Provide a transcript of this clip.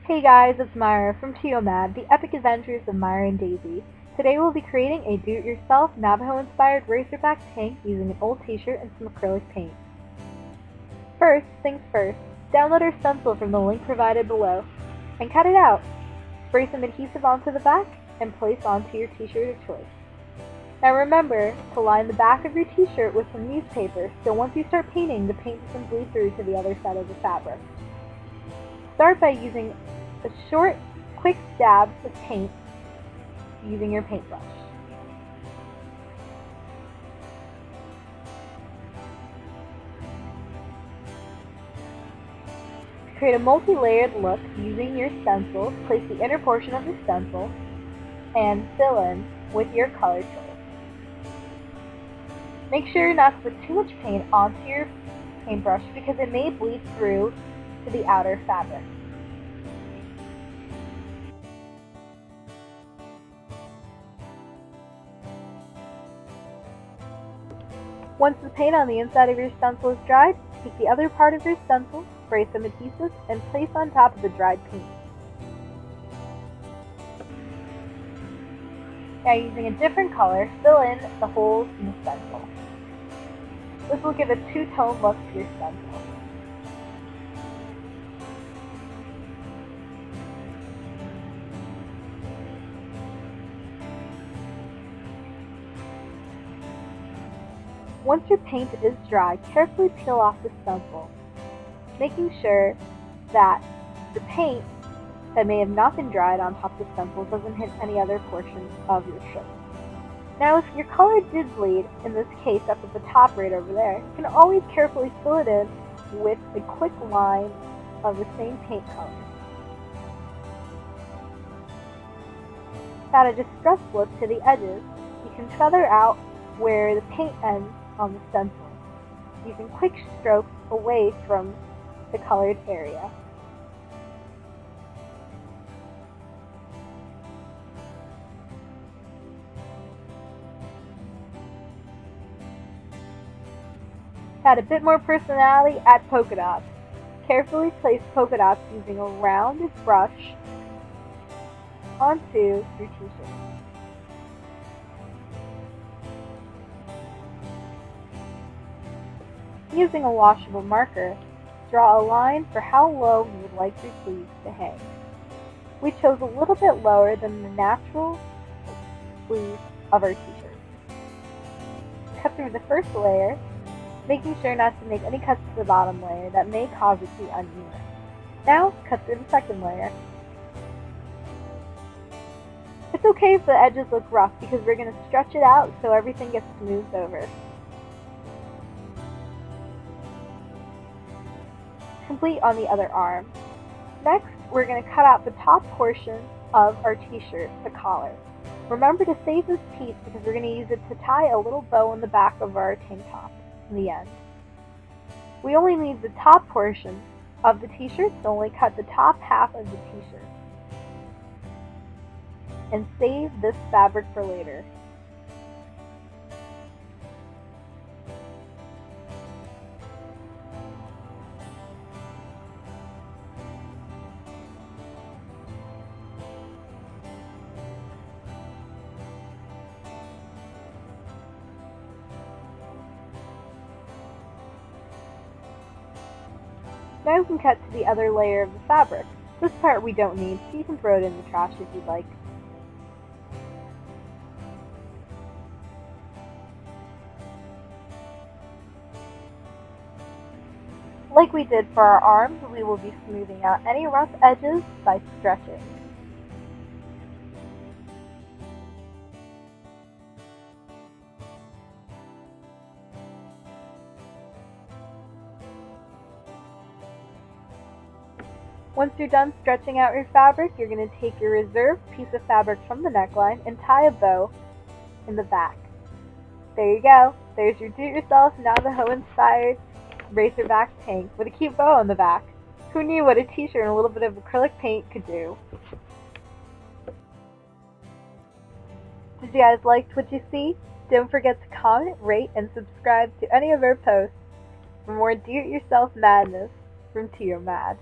Hey guys, it's Myra from teaomad, the epic adventures of Myra and Daisy. Today we'll be creating a do-it-yourself Navajo-inspired racerback tank using an old t-shirt and some acrylic paint. First things first, download our stencil from the link provided below, and cut it out. Spray some adhesive onto the back, and place onto your t-shirt of choice. Now remember to line the back of your t-shirt with some newspaper, so once you start painting, the paint doesn't bleed through to the other side of the fabric. Start by using a short, quick dab of paint using your paintbrush. To create a multi-layered look using your stencil, place the inner portion of the stencil and fill in with your color choice. Make sure not to put too much paint onto your paintbrush because it may bleed through to the outer fabric. Once the paint on the inside of your stencil is dried, take the other part of your stencil, spray some adhesive, and place on top of the dried paint. Now using a different color, fill in the holes in the stencil. This will give a two-tone look to your stencil. Once your paint is dry, carefully peel off the stencil, making sure that the paint that may have not been dried on top of the stencil doesn't hit any other portion of your shirt. Now if your color did bleed, in this case up at the top right over there, you can always carefully fill it in with a quick line of the same paint color. To add a distressed look to the edges, you can feather out where the paint ends on the stencil, using quick strokes away from the colored area. To add a bit more personality, add polka dots. Carefully place polka dots using a rounded brush onto your t-shirt. Using a washable marker, draw a line for how low you would like your sleeves to hang. We chose a little bit lower than the natural sleeve of our t-shirt. Cut through the first layer, making sure not to make any cuts to the bottom layer that may cause it to be uneven. Now, cut through the second layer. It's okay if the edges look rough because we're going to stretch it out so everything gets smoothed over. Complete on the other arm. Next, we're going to cut out the top portion of our t-shirt, the collar. Remember to save this piece because we're going to use it to tie a little bow in the back of our tank top in the end. We only need the top portion of the t-shirt, so only cut the top half of the t-shirt. And save this fabric for later. Now we can cut to the other layer of the fabric. This part we don't need, so you can throw it in the trash if you'd like. Like we did for our arms, we will be smoothing out any rough edges by stretching. Once you're done stretching out your fabric, you're going to take your reserved piece of fabric from the neckline and tie a bow in the back. There you go. There's your do-it-yourself Navajo-inspired racerback tank with a cute bow on the back. Who knew what a t-shirt and a little bit of acrylic paint could do? Did you guys like what you see? Don't forget to comment, rate, and subscribe to any of our posts for more do-it-yourself madness from teaomad.